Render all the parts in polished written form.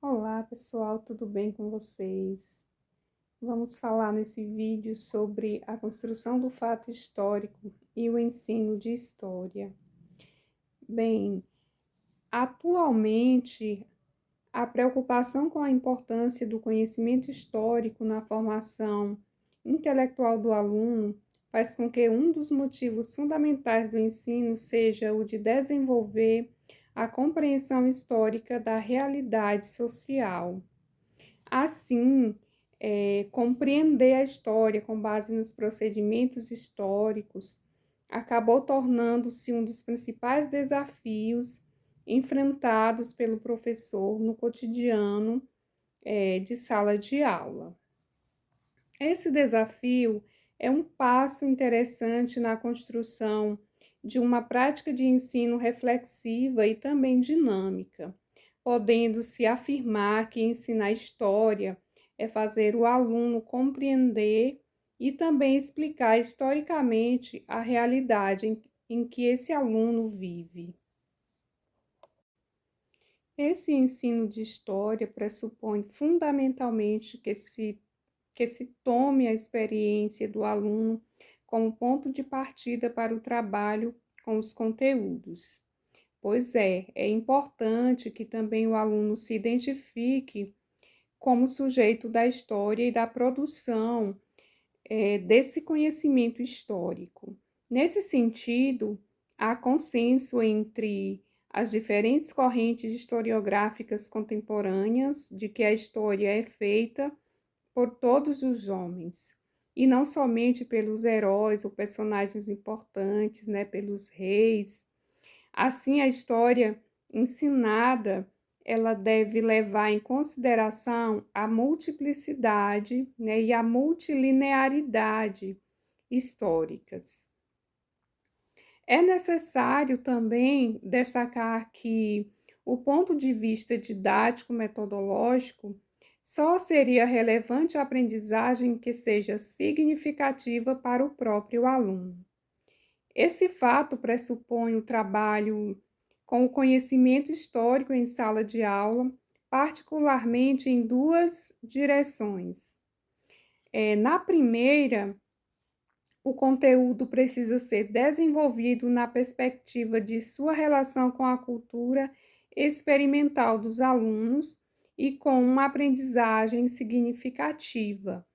Olá pessoal, tudo bem com vocês? Vamos falar nesse vídeo sobre a construção do fato histórico e o ensino de história. Bem, atualmente a preocupação com a importância do conhecimento histórico na formação intelectual do aluno faz com que um dos motivos fundamentais do ensino seja o de desenvolver a compreensão histórica da realidade social. Assim, compreender a história com base nos procedimentos históricos acabou tornando-se um dos principais desafios enfrentados pelo professor no cotidiano, de sala de aula. Esse desafio é um passo interessante na construção de uma prática de ensino reflexiva e também dinâmica, podendo-se afirmar que ensinar história é fazer o aluno compreender e também explicar historicamente a realidade em que esse aluno vive. Esse ensino de história pressupõe fundamentalmente que se tome a experiência do aluno como ponto de partida para o trabalho com os conteúdos. Pois é importante que também o aluno se identifique como sujeito da história e da produção desse conhecimento histórico. Nesse sentido, há consenso entre as diferentes correntes historiográficas contemporâneas de que a história é feita por todos os homens, e não somente pelos heróis ou personagens importantes, né, pelos reis. Assim, a história ensinada, ela deve levar em consideração a multiplicidade, né, e a multilinearidade históricas. É necessário também destacar que o ponto de vista didático-metodológico só seria relevante à aprendizagem que seja significativa para o próprio aluno. Esse fato pressupõe o trabalho com o conhecimento histórico em sala de aula, particularmente em duas direções. Na primeira, o conteúdo precisa ser desenvolvido na perspectiva de sua relação com a cultura experimental dos alunos e com uma aprendizagem significativa.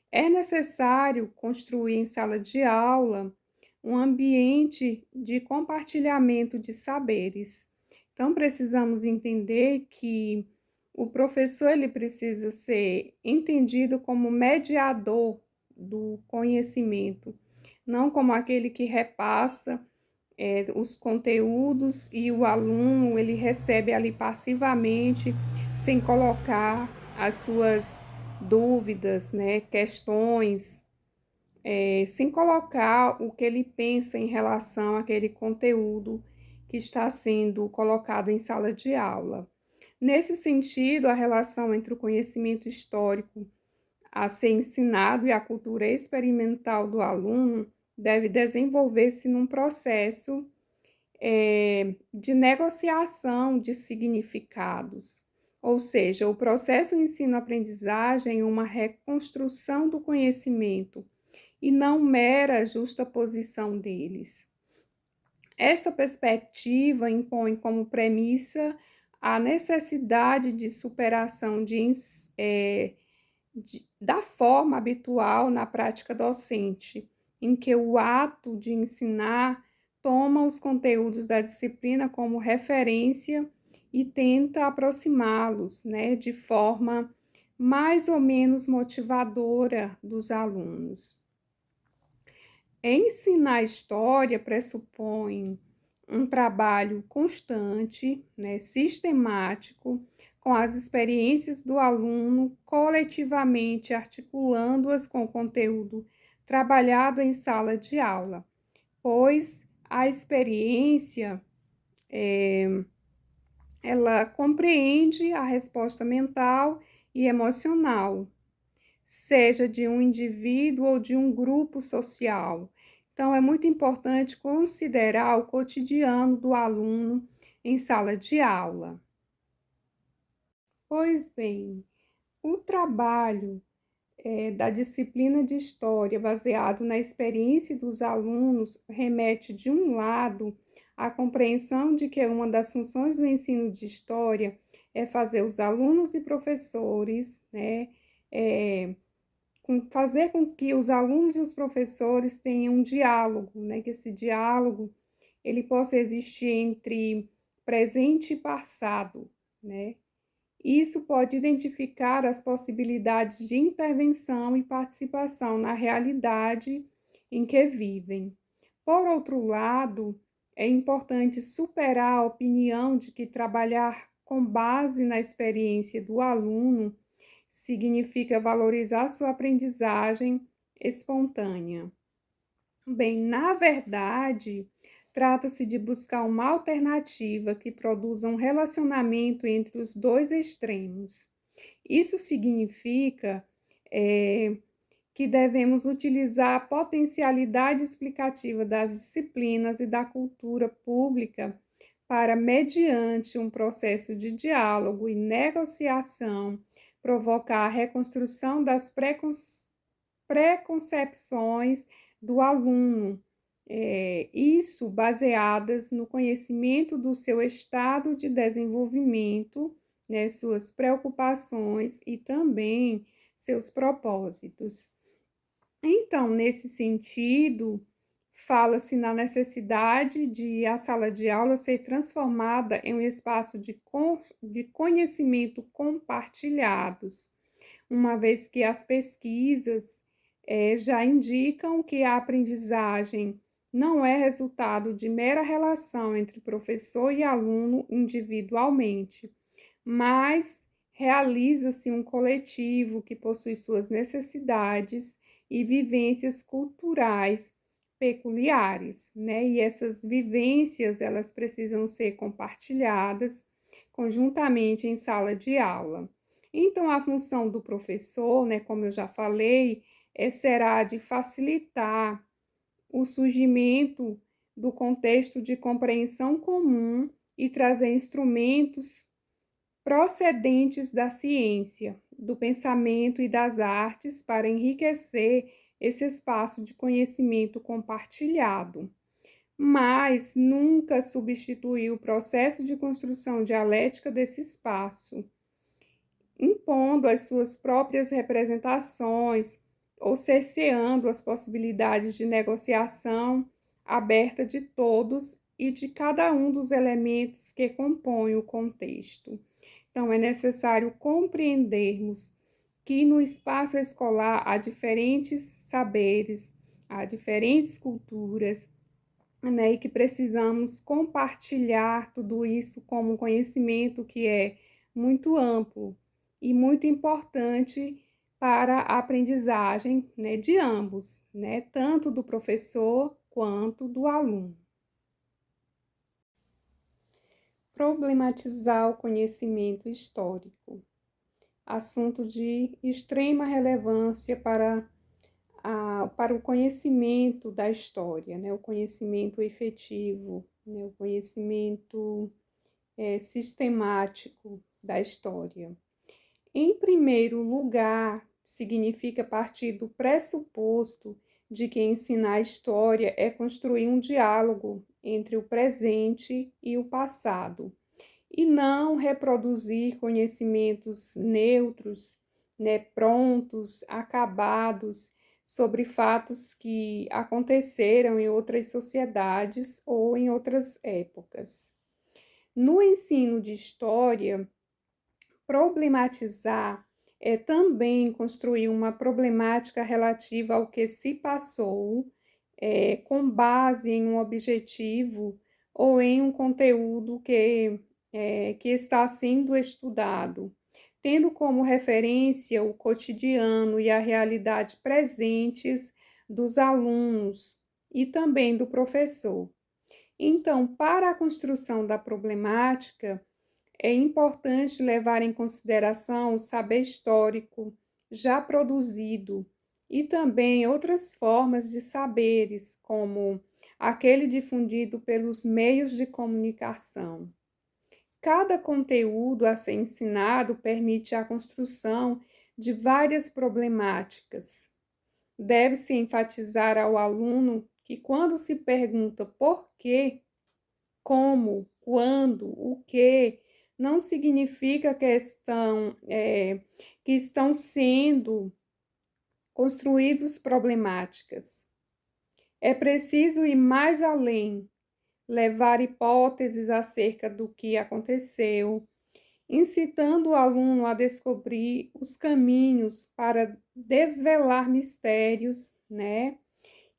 É necessário construir em sala de aula um ambiente de compartilhamento de saberes. Então, precisamos entender que o professor ele precisa ser entendido como mediador do conhecimento, não como aquele que repassa os conteúdos e o aluno ele recebe ali passivamente, sem colocar as suas dúvidas, né, questões, sem colocar o que ele pensa em relação àquele conteúdo que está sendo colocado em sala de aula. Nesse sentido, a relação entre o conhecimento histórico a ser ensinado e a cultura experimental do aluno deve desenvolver-se num processo de negociação de significados, ou seja, o processo ensino-aprendizagem é uma reconstrução do conhecimento e não mera justaposição deles. Esta perspectiva impõe como premissa a necessidade de superação da forma habitual na prática docente, em que o ato de ensinar toma os conteúdos da disciplina como referência e tenta aproximá-los, né, de forma mais ou menos motivadora dos alunos. Ensinar história pressupõe um trabalho constante, né, sistemático, com as experiências do aluno, coletivamente articulando-as com o conteúdo trabalhado em sala de aula, pois a experiência ela compreende a resposta mental e emocional, seja de um indivíduo ou de um grupo social. Então, é muito importante considerar o cotidiano do aluno em sala de aula. Pois bem, o trabalho da disciplina de história, baseado na experiência dos alunos, remete, de um lado, à compreensão de que uma das funções do ensino de história é fazer os alunos e professores, né, fazer com que os alunos e os professores tenham um diálogo, né, que esse diálogo ele possa existir entre presente e passado, né? Isso pode identificar as possibilidades de intervenção e participação na realidade em que vivem. Por outro lado, é importante superar a opinião de que trabalhar com base na experiência do aluno significa valorizar sua aprendizagem espontânea. Bem, na verdade, trata-se de buscar uma alternativa que produza um relacionamento entre os dois extremos. Isso significa que devemos utilizar a potencialidade explicativa das disciplinas e da cultura pública para, mediante um processo de diálogo e negociação, provocar a reconstrução das preconcepções do aluno, isso baseadas no conhecimento do seu estado de desenvolvimento, né, suas preocupações e também seus propósitos. Então, nesse sentido, fala-se na necessidade de a sala de aula ser transformada em um espaço de conhecimento compartilhados, uma vez que as pesquisas já indicam que a aprendizagem não é resultado de mera relação entre professor e aluno individualmente, mas realiza-se um coletivo que possui suas necessidades e vivências culturais peculiares, né? E essas vivências, elas precisam ser compartilhadas conjuntamente em sala de aula. Então, a função do professor, né, como eu já falei, será de facilitar o surgimento do contexto de compreensão comum e trazer instrumentos procedentes da ciência, do pensamento e das artes para enriquecer esse espaço de conhecimento compartilhado, mas nunca substituir o processo de construção dialética desse espaço, impondo as suas próprias representações ou cerceando as possibilidades de negociação aberta de todos e de cada um dos elementos que compõem o contexto. Então, é necessário compreendermos que no espaço escolar há diferentes saberes, há diferentes culturas, né, e que precisamos compartilhar tudo isso como um conhecimento que é muito amplo e muito importante para a aprendizagem, né, de ambos, né, tanto do professor quanto do aluno. Problematizar o conhecimento histórico, assunto de extrema relevância para o conhecimento da história, né? O conhecimento efetivo, né? O conhecimento sistemático da história. Em primeiro lugar, significa partir do pressuposto de que ensinar história é construir um diálogo entre o presente e o passado, e não reproduzir conhecimentos neutros, né, prontos, acabados, sobre fatos que aconteceram em outras sociedades ou em outras épocas. No ensino de história, problematizar é também construir uma problemática relativa ao que se passou, com base em um objetivo ou em um conteúdo que está sendo estudado, tendo como referência o cotidiano e a realidade presentes dos alunos e também do professor. Então, para a construção da problemática, é importante levar em consideração o saber histórico já produzido e também outras formas de saberes, como aquele difundido pelos meios de comunicação. Cada conteúdo a ser ensinado permite a construção de várias problemáticas. Deve-se enfatizar ao aluno que, quando se pergunta por quê, como, quando, o que, não significa que estão sendo construídos problemáticas. É preciso ir mais além, levar hipóteses acerca do que aconteceu, incitando o aluno a descobrir os caminhos para desvelar mistérios, né,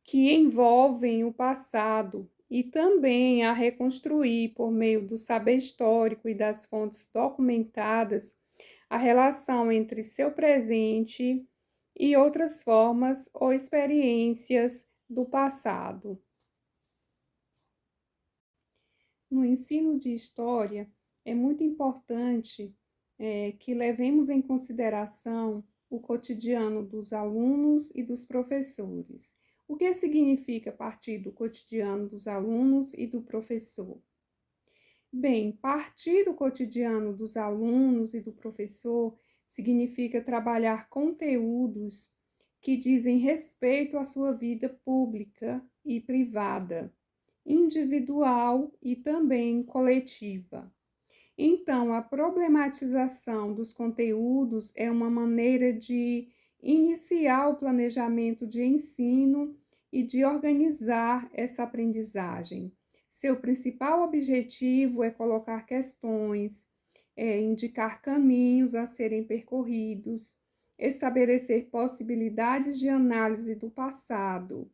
que envolvem o passado e também a reconstruir, por meio do saber histórico e das fontes documentadas, a relação entre seu presente e outras formas ou experiências do passado. No ensino de história, é muito importante que levemos em consideração o cotidiano dos alunos e dos professores. O que significa partir do cotidiano dos alunos e do professor? Bem, partir do cotidiano dos alunos e do professor significa trabalhar conteúdos que dizem respeito à sua vida pública e privada, individual e também coletiva. Então, a problematização dos conteúdos é uma maneira de iniciar o planejamento de ensino e de organizar essa aprendizagem. Seu principal objetivo é colocar questões, indicar caminhos a serem percorridos, estabelecer possibilidades de análise do passado.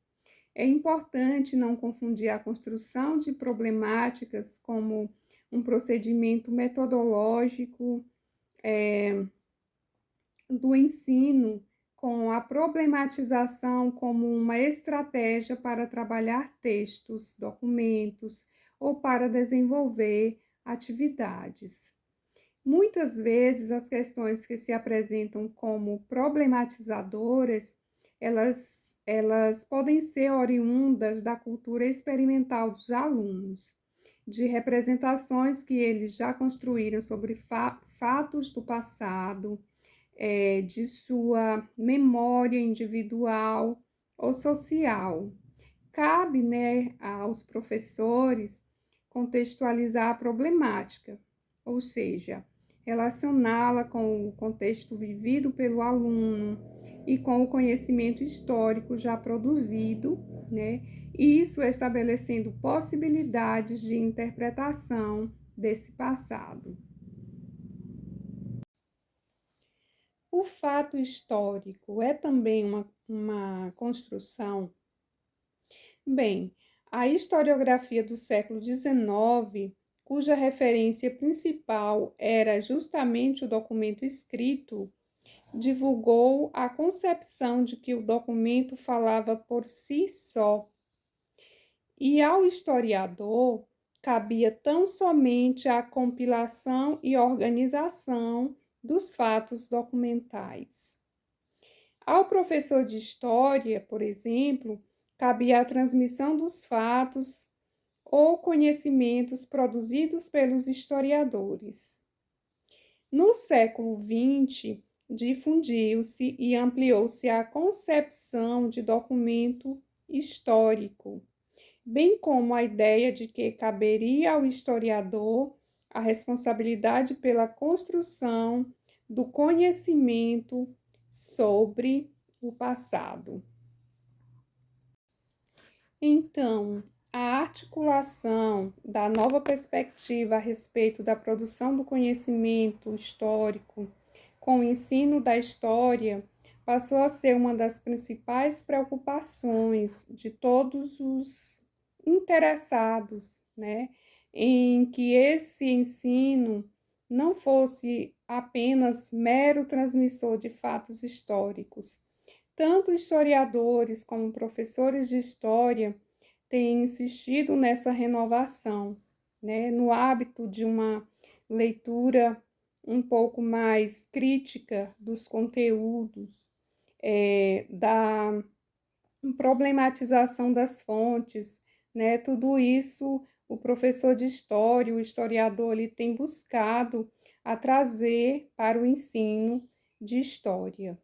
É importante não confundir a construção de problemáticas como um procedimento metodológico do ensino com a problematização como uma estratégia para trabalhar textos, documentos ou para desenvolver atividades. Muitas vezes, as questões que se apresentam como problematizadoras, elas podem ser oriundas da cultura experimental dos alunos, de representações que eles já construíram sobre fatos do passado, de sua memória individual ou social. Cabe, né, aos professores contextualizar a problemática, ou seja, relacioná-la com o contexto vivido pelo aluno e com o conhecimento histórico já produzido, né? Isso estabelecendo possibilidades de interpretação desse passado. O fato histórico é também uma construção? Bem, a historiografia do século XIX, cuja referência principal era justamente o documento escrito, divulgou a concepção de que o documento falava por si só. E ao historiador cabia tão somente a compilação e organização dos fatos documentais. Ao professor de história, por exemplo, cabia a transmissão dos fatos ou conhecimentos produzidos pelos historiadores. No século XX, difundiu-se e ampliou-se a concepção de documento histórico, bem como a ideia de que caberia ao historiador a responsabilidade pela construção do conhecimento sobre o passado. Então, a articulação da nova perspectiva a respeito da produção do conhecimento histórico com o ensino da história passou a ser uma das principais preocupações de todos os interessados, né, em que esse ensino não fosse apenas mero transmissor de fatos históricos. Tanto historiadores como professores de história têm insistido nessa renovação, né, no hábito de uma leitura um pouco mais crítica dos conteúdos, da problematização das fontes, né, tudo isso o professor de história, o historiador, ele tem buscado a trazer para o ensino de história.